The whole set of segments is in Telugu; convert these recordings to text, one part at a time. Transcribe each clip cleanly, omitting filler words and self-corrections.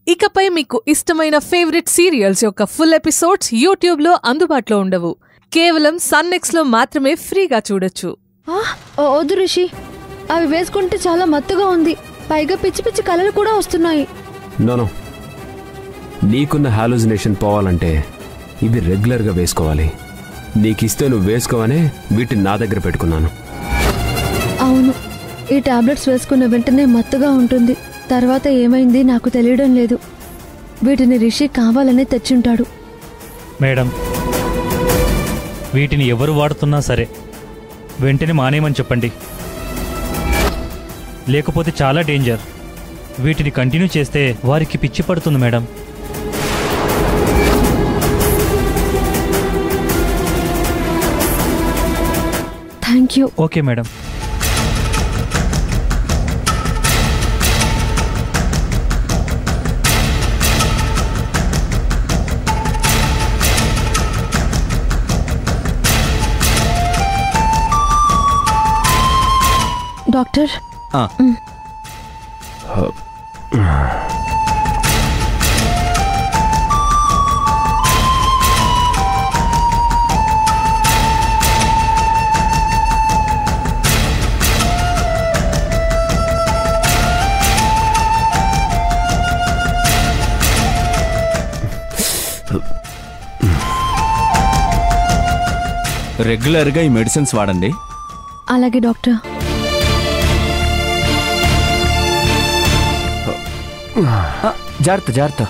ఇకపై మీకు ఇష్టమైన ఫేవరెట్ సీరియల్స్ యొక్క ఫుల్ ఎపిసోడ్స్ యూట్యూబ్లో అందుబాటులో ఉండవు. కేవలం సన్నెక్స్లో మాత్రమే ఫ్రీగా చూడొచ్చు. వద్దు రిషి, అవి వేసుకుంటే చాలా మత్తుగా ఉంది. పైగా పిచ్చి పిచ్చి కలలు కూడా వస్తున్నాయి. నోనో, నీకున్న హాలూజినేషన్ పోవాలంటే ఇవి రెగ్యులర్గా వేసుకోవాలి. నీకిస్తే నువ్వు వేసుకోవనే వీటిని నా దగ్గర పెట్టుకున్నాను. అవును, ఈ టాబ్లెట్స్ వేసుకున్న వెంటనే మత్తుగా ఉంటుంది. తర్వాత ఏమైంది నాకు తెలియడం లేదు. వీటిని రిషి కావాలనే తెచ్చుంటాడు. మేడం, వీటిని ఎవరు వాడుతున్నా సరే వెంటనే మానేయమని చెప్పండి. లేకపోతే చాలా డేంజర్. వీటిని కంటిన్యూ చేస్తే వారికి పిచ్చి పడుతుంది madam. Thank you. Okay madam. Doctor, రెగ్యులర్గా ఈ మెడిసిన్స్ వాడండి. అలాగే డాక్టర్. జాగ్రత్త జాగ్రత్త.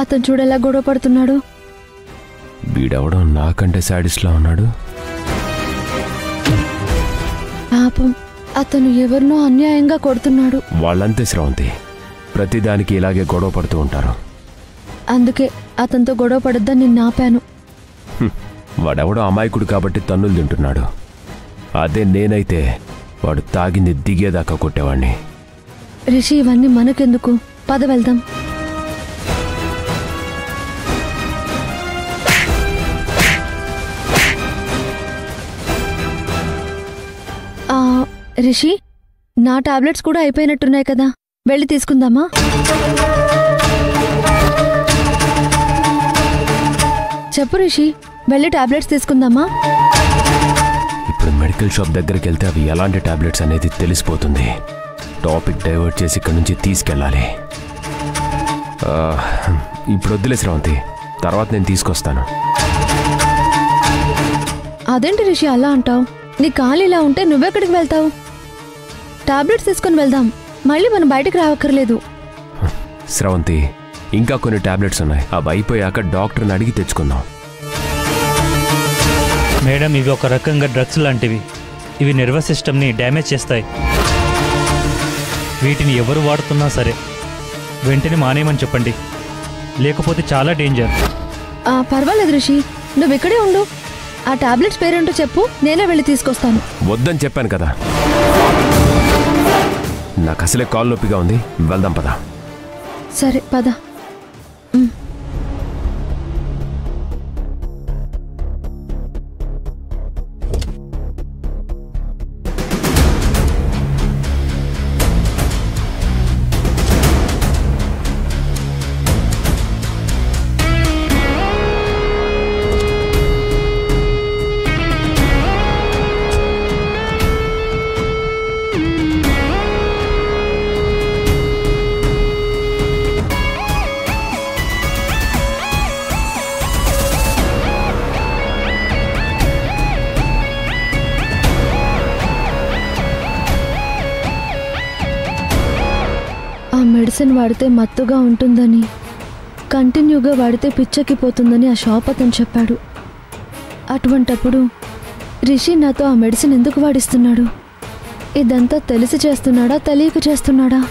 అతను చూడేలా గొడవ పడుతున్నాడు. వీడెవడో నాకంటే సాడిస్ట్లా ఉన్నాడు. పాపం, అతను ఎవరినో అన్యాయంగా కొడుతున్నాడు. వాళ్ళంతే శ్రవంతి, ప్రతిదానికి ఇలాగే గొడవ పడుతూ ఉంటారు. అందుకే అతనితో గొడవ పడొద్దని నిన్ను ఆపాను. వాడెవడో అమాయకుడు కాబట్టి తన్నులు తింటున్నాడు. అదే నేనైతే వాడు తాగింది దిగేదాకా కొట్టేవాణ్ణి. రిషి, ఇవన్నీ మనకెందుకు? పద వెళ్దాం. రిషి, నా టాబ్లెట్స్ కూడా అయిపోయినట్టున్నాయి కదా, వెళ్ళి తీసుకుందామా? చెప్పు రిషి, వెళ్ళి టాబ్లెట్స్ తీసుకుందామా? ఇప్పుడు మెడికల్ షాప్ దగ్గరికి వెళ్తే అవి ఎలాంటి టాబ్లెట్స్ అనేది తెలిసిపోతుంది. టాపిక్ డైవర్ట్ చేసి ఇక్కడి నుంచి తీసుకెళ్ళాలి. ఇప్పుడు వద్దులే శ్రవంతి, తర్వాత నేను తీసుకొస్తాను. అదేంటి రిషి అలా అంటావు? నీ కాలు ఇలా ఉంటే నువ్వెక్కడికి వెళ్తావు? టాబ్లెట్స్ తీసుకుని వెళ్దాం, మళ్ళీ మనం బయటకు రావక్కర్లేదు. శ్రవంతి, ఇంకా కొన్ని టాబ్లెట్స్ ఉన్నాయి, అవి అయిపోయాక డాక్టర్ని అడిగి తెచ్చుకుందాం. మేడం, ఇవి ఒక రకంగా డ్రగ్స్ లాంటివి. ఇవి నర్వస్ సిస్టమ్ని డ్యామేజ్ చేస్తాయి. వీటిని ఎవరు వాడుతున్నా సరే వెంటనే మానేయమని చెప్పండి. లేకపోతే చాలా డేంజర్. పర్వాలేదు రిషి, నువ్వు ఇక్కడే ఉండు. ఆ టాబ్లెట్స్ పేరేంటో చెప్పు, నేనే వెళ్ళి తీసుకొస్తాను. వద్దని చెప్పాను కదా. నాకు అసలే కాలు నొప్పిగా ఉంది, వెళ్దాం పద. సరే పద. మెడిసిన్ వాడితే మత్తుగా ఉంటుందని కంటిన్యూగా వాడితే పిచ్చెక్కిపోతుందని ఆ షాప్ అతను చెప్పాడు. అటువంటప్పుడు రిషి నాతో ఆ మెడిసిన్ ఎందుకు వాడిస్తున్నాడు? ఇదంతా తెలిసి చేస్తున్నాడా, తెలియక చేస్తున్నాడా?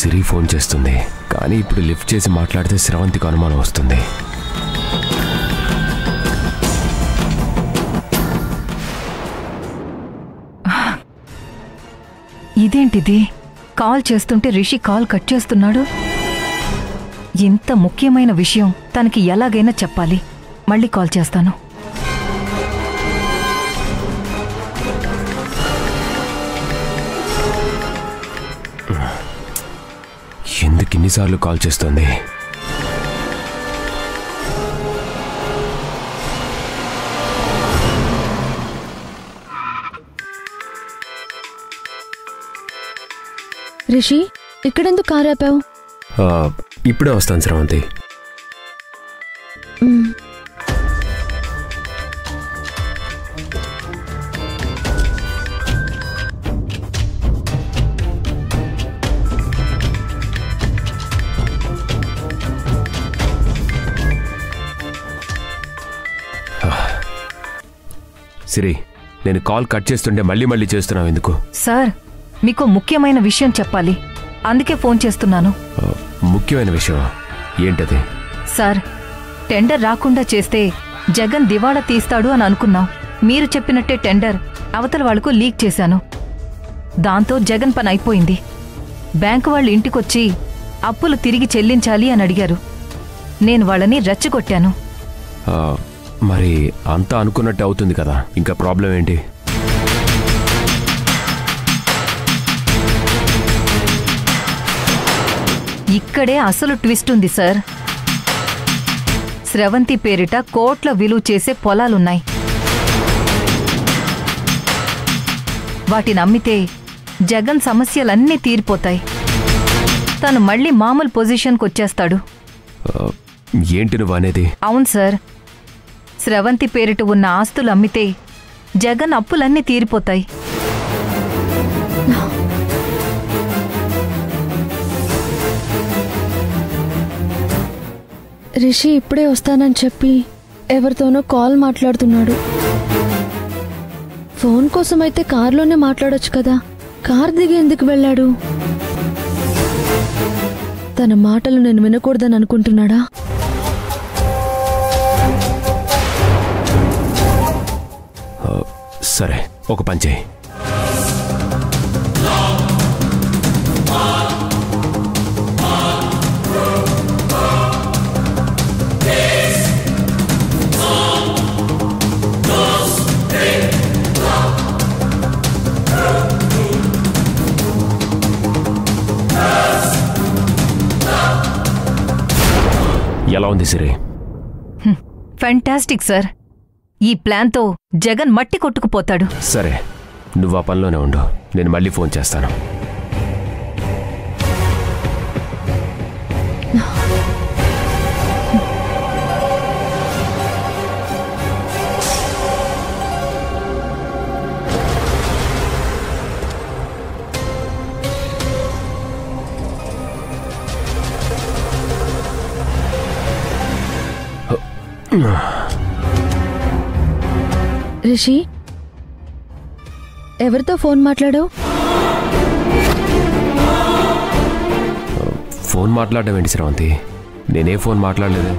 సిరి ఫోన్ చేస్తుంది, కానీ ఇప్పుడు లిఫ్ట్ చేసి మాట్లాడితే స్రవంతికి అనుమానం వస్తుంది. ఇదేంటిది? కాల్ చేస్తుంటే రిషి కాల్ కట్ చేస్తున్నాడు. ఇంత ముఖ్యమైన విషయం తనకి ఎలాగైనా చెప్పాలి. మళ్ళీ కాల్ చేస్తాను. ఎందుకు ఇన్నిసార్లు కాల్ చేస్తుంది? రిషి, ఇక్కడెందుకు కారు ఆపావు? ఇప్పుడే వస్తాను స్రవంతి. సిరి, నేను కాల్ కట్ చేస్తుంటే మళ్ళీ మళ్ళీ చేస్తున్నావు ఎందుకు? సార్, మీకు ముఖ్యమైన విషయం చెప్పాలి, అందుకే ఫోన్ చేస్తున్నాను. ముఖ్యమైన విషయం ఏంటది? సార్, టెండర్ రాకుండా చేస్తే జగన్ దివాళా తీస్తాడు అని అనుకున్నాం. మీరు చెప్పినట్టే టెండర్ అవతల వాళ్లకు లీక్ చేశాను. దాంతో జగన్ పని అయిపోయింది. బ్యాంకు వాళ్ళు ఇంటికొచ్చి అప్పులు తిరిగి చెల్లించాలి అని అడిగారు. నేను వాళ్ళని రెచ్చగొట్టాను. మరి అంతా అనుకున్నట్టు అవుతుంది కదా, ఇంకా ప్రాబ్లం ఏంటి? ఇక్కడే అసలు ట్విస్ట్ ఉంది సార్. స్రవంతి పేరిట కోట్ల విలువ చేసే పొలాలున్నాయి. వాటిని అమ్మితే జగన్ సమస్యలన్నీ తీరిపోతాయి. తను మళ్ళీ మామూలు పొజిషన్కి వచ్చేస్తాడు. ఏంటి నువ్వు అనేది? అవును సార్, స్రవంతి పేరిట ఉన్న ఆస్తులు అమ్మితే జగన్ అప్పులన్నీ తీరిపోతాయి. రిషి ఇప్పుడే వస్తానని చెప్పి ఎవరితోనో కాల్ మాట్లాడుతున్నాడు. ఫోన్ కోసం అయితే కారులోనే మాట్లాడొచ్చు కదా, కార్ దిగి ఎందుకు వెళ్ళాడు? తన మాటలు నేను వినకూడదని అనుకుంటున్నాడా? సరే, ఒక పని చేయి. ఎలా ఉంది సిరి? Fantastic sir. ఈ ప్లాన్తో జగన్ మట్టి కొట్టుకుపోతాడు. సరే, నువ్వు ఆ పనిలోనే ఉండు, నేను మళ్ళీ ఫోన్ చేస్తాను. రిషి, ఎవరితో ఫోన్ మాట్లాడావు? ఫోన్ మాట్లాడడం ఏంటి స్రవంతి? నేనే ఫోన్ మాట్లాడలేదు.